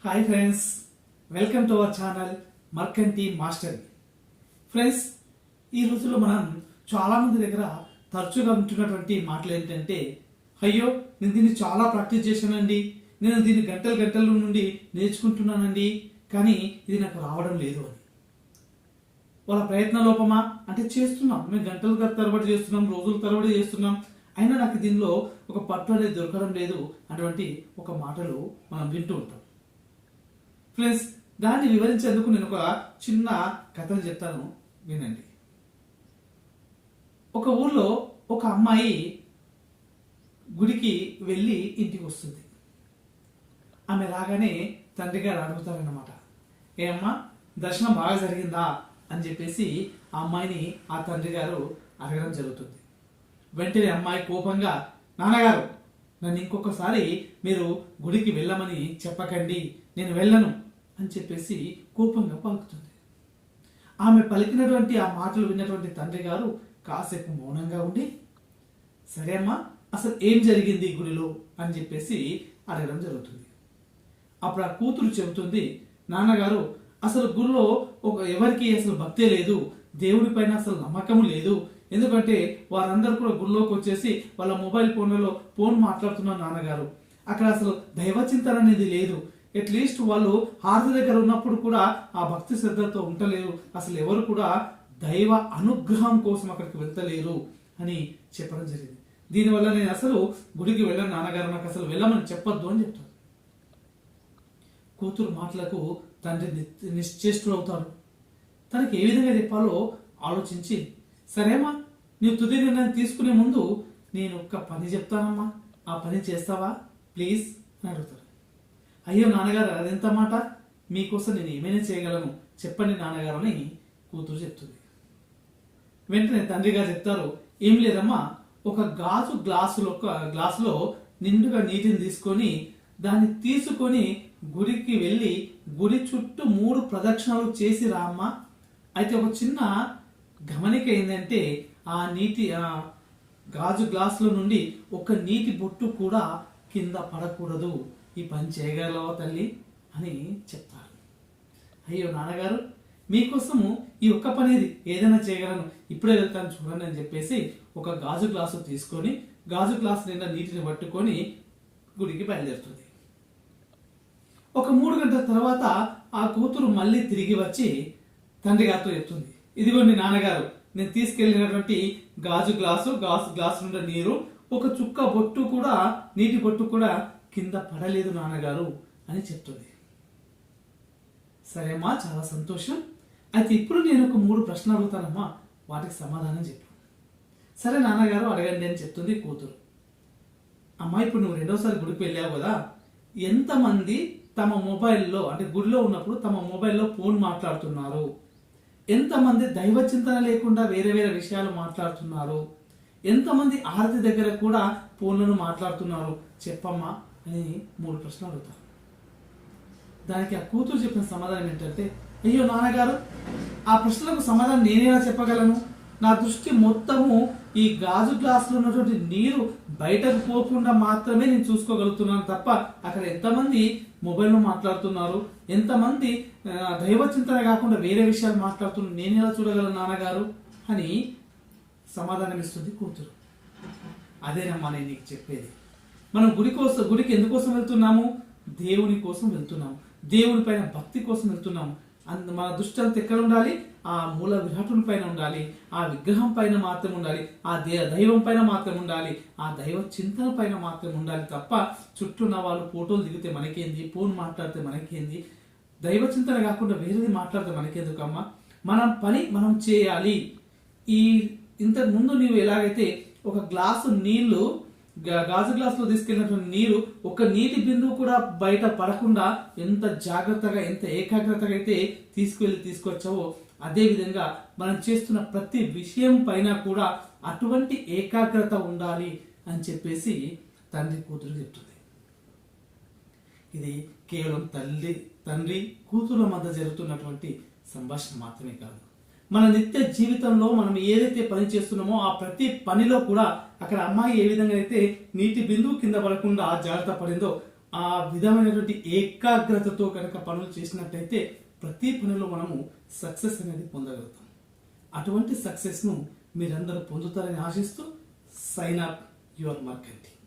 Hi friends, welcome to our channel Markanti master. Friends, ఈ రోజుల్లో మనం చాలా మంది దగ్గర తరచుగా వింటున్నటువంటి మాటలు ఏంటంటే, అయ్యో నేను దీన్ని చాలా ప్రాక్టీస్ చేశానండి, నేను దీన్ని గంటల గంటల నుండి నేర్చుకుంటున్నానండి, కానీ ఇది నాకు రావడం లేదు అని. వాళ్ళ ప్రయత్న లోపమా అంటే చేస్తున్నాం, మేము గంటల తరబడి చేస్తున్నాం, రోజుల తరబడి చేస్తున్నాం, అయినా నాకు దీనిలో ఒక పట్టు అనేది దొరకడం లేదు అటువంటి ఒక మాటలు మనం వింటూ ఉంటాం. ఫ్రెండ్స్, దాన్ని వివరించేందుకు నేను ఒక చిన్న కథను చెప్తాను, వినండి. ఒక ఊర్లో ఒక అమ్మాయి గుడికి వెళ్ళి ఇంటికి వస్తుంది. ఆమె రాగానే తండ్రి గారు అడుగుతారన్నమాట, ఏమ్మా దర్శనం బాగా జరిగిందా అని చెప్పేసి ఆ అమ్మాయిని ఆ తండ్రి గారు అడగడం జరుగుతుంది. వెంటనే అమ్మాయి కోపంగా, నాన్నగారు నన్ను ఇంకొకసారి మీరు గుడికి వెళ్ళమని చెప్పకండి, నేను వెళ్ళను అని చెప్పేసి కోపంగా పలుకుతుంది. ఆమె పలికినటువంటి ఆ మాటలు విన్నటువంటి తండ్రి గారు కాసేపు మౌనంగా ఉండి, సరే అమ్మా అసలు ఏం జరిగింది గుడిలో అని చెప్పేసి అడగడం జరుగుతుంది. అప్పుడు ఆ కూతురు చెబుతుంది, నాన్నగారు అసలు గుడిలో ఎవరికి అసలు భక్తే లేదు, దేవుడి పైన అసలు నమ్మకం లేదు, ఎందుకంటే వారందరూ కూడా గుడిలోకి వచ్చేసి వాళ్ళ మొబైల్ ఫోన్లలో ఫోన్ మాట్లాడుతున్నారు నాన్నగారు, అక్కడ అసలు దైవ చింతన అనేది లేదు, అట్లీస్ట్ వాళ్ళు హారతి దగ్గర ఉన్నప్పుడు కూడా ఆ భక్తి శ్రద్ధతో ఉండలేరు, అసలు ఎవరు కూడా దైవ అనుగ్రహం కోసం అక్కడికి వెళ్తలేరు అని చెప్పడం జరిగింది. దీనివల్ల నేను అసలు గుడికి వెళ్ళను నాన్నగారు, నాకు అసలు వెళ్ళమని చెప్పొద్దు అని చెప్తాను. కూతురు మాటలకు తండ్రి నిశ్చేష్టుడవుతాడు. తనకి ఏ విధంగా చెప్పాలో ఆలోచించి, సరేమ్మా నీవు తుది నిర్ణయం తీసుకునే ముందు నేను ఒక్క పని చెప్తానమ్మా, ఆ పని చేస్తావా ప్లీజ్ అని అడుగుతాడు. అయ్యో నాన్నగారు అదెంత మాట, మీకోసం నేను ఏమైనా చేయగలను, చెప్పండి నాన్నగారు అని కూతురు చెప్తుంది. వెంటనే తండ్రి గారు చెప్తారు, ఏం లేదమ్మా, ఒక గ్లాసులో నిండుగా నీటిని తీసుకొని దాన్ని తీసుకొని గుడికి వెళ్ళి గుడి చుట్టూ 3 ప్రదక్షిణాలు చేసి రామ్మా. అయితే ఒక చిన్న గమనిక ఏంటంటే, ఆ గాజు గ్లాసులో నుండి ఒక నీటి బొట్టు కూడా కింద పడకూడదు, ఈ పని చేయగలవా తల్లి అని చెప్తారు. అయ్యో నాన్నగారు మీకోసము ఈ ఒక్క పని ఏదైనా చేయగలను, ఇప్పుడే వెళ్తాను చూడండి అని చెప్పేసి ఒక గాజు గ్లాసు తీసుకొని గాజు గ్లాసు నిండా నీటిని పట్టుకొని గుడికి బయలుదేరుతుంది. ఒక 3 గంటల తర్వాత ఆ కూతురు మళ్ళీ తిరిగి వచ్చి తండ్రి గారితో చెప్తుంది, ఇదిగోండి నాన్నగారు, నేను తీసుకెళ్లినటువంటి గాజు గ్లాసు నుండి నీరు ఒక చుక్క బొట్టు కూడా, నీటి బొట్టు కూడా కింద పడలేదు నాన్నగారు అని చెప్తుంది. సరేమ్మా చాలా సంతోషం, అయితే ఇప్పుడు నేను ఒక 3 ప్రశ్నలు అడుగుతానమ్మా, వాటికి సమాధానం చెప్పు. సరే నాన్నగారు అడగండి అని చెప్తుంది కూతురు. అమ్మా ఇప్పుడు నువ్వు 2వసారి గుడికి వెళ్ళావు కదా, ఎంతమంది తమ మొబైల్లో అంటే గుడిలో ఉన్నప్పుడు తమ మొబైల్లో ఫోన్ మాట్లాడుతున్నారు, ఎంతమంది దైవ చింతన లేకుండా వేరే వేరే విషయాలు మాట్లాడుతున్నారు, ఎంతమంది ఆరతి దగ్గర కూడా ఫోన్లను మాట్లాడుతున్నారు చెప్పమ్మా అని 3 ప్రశ్నలు అడుగుతారు. దానికి ఆ కూతురు చెప్పిన సమాధానం ఏంటంటే, అయ్యో నాన్నగారు ఆ ప్రశ్నలకు సమాధానం నేనేలా చెప్పగలను, నా దృష్టి మొత్తము ఈ గాజు గ్లాసులో ఉన్నటువంటి నీరు బయటకు పోకుండా మాత్రమే నేను చూసుకోగలుగుతున్నాను తప్ప అక్కడ ఎంతమంది మొబైల్లో మాట్లాడుతున్నారు, ఎంతమంది దైవ చింతన కాకుండా వేరే విషయాలు మాట్లాడుతున్నారు నేను ఎలా చూడగలను నాన్నగారు అని సమాధానం ఇస్తుంది కూతురు. అదేనమ్మా నేను నీకు చెప్పేది, మనం గుడికి ఎందుకోసం వెళ్తున్నాము, దేవుని కోసం వెళ్తున్నాము, దేవుని పైన భక్తి కోసం వెళ్తున్నాము. మన దృష్టి అంతా ఎక్కడ ఉండాలి, ఆ మూల విరాటుని పైన ఉండాలి, ఆ విగ్రహం పైన మాత్రం ఉండాలి, ఆ దైవం పైన మాత్రం ఉండాలి, ఆ దైవ చింతన పైన మాత్రం ఉండాలి తప్ప చుట్టూ ఉన్న వాళ్ళు ఫోటోలు దిగితే మనకేంది, ఫోన్ మాట్లాడితే మనకేంది, దైవ చింతన కాకుండా వేరేది మాట్లాడితే మనకెందుకమ్మా, మనం పని మనం చేయాలి. ఇంతకు ముందు నీవు ఎలాగైతే ఒక గ్లాసు నీళ్లు గాజు గ్లాసులో తీసుకెళ్ళినటువంటి నీరు ఒక నీటి బిందువు కూడా బయట పడకుండా ఎంత జాగ్రత్తగా ఎంత ఏకాగ్రతగా అయితే తీసుకొచ్చావో, అదే విధంగా మనం చేస్తున్న ప్రతి విషయం పైన కూడా అటువంటి ఏకాగ్రత ఉండాలి అని చెప్పేసి తండ్రి కూతురు చెప్తుంది. ఇది కేవలం తండ్రి కూతురు మధ్య జరుగుతున్నటువంటి సంభాషణ మాత్రమే కాదు, మన నిత్య జీవితంలో మనం ఏదైతే పని చేస్తున్నామో ఆ ప్రతి పనిలో కూడా అక్కడ అమ్మాయి ఏ విధంగా అయితే నీటి బిందువు కింద పడకుండా జాగ్రత్త పడిందో ఆ విధమైనటువంటి ఏకాగ్రతతో కనుక పనులు చేసినట్టయితే ప్రతి పనిలో మనము సక్సెస్ అనేది పొందగలుగుతాం. అటువంటి సక్సెస్ను మీరందరూ పొందుతారని ఆశిస్తూ సైన్ అప్ యువర్ మార్కెటింగ్.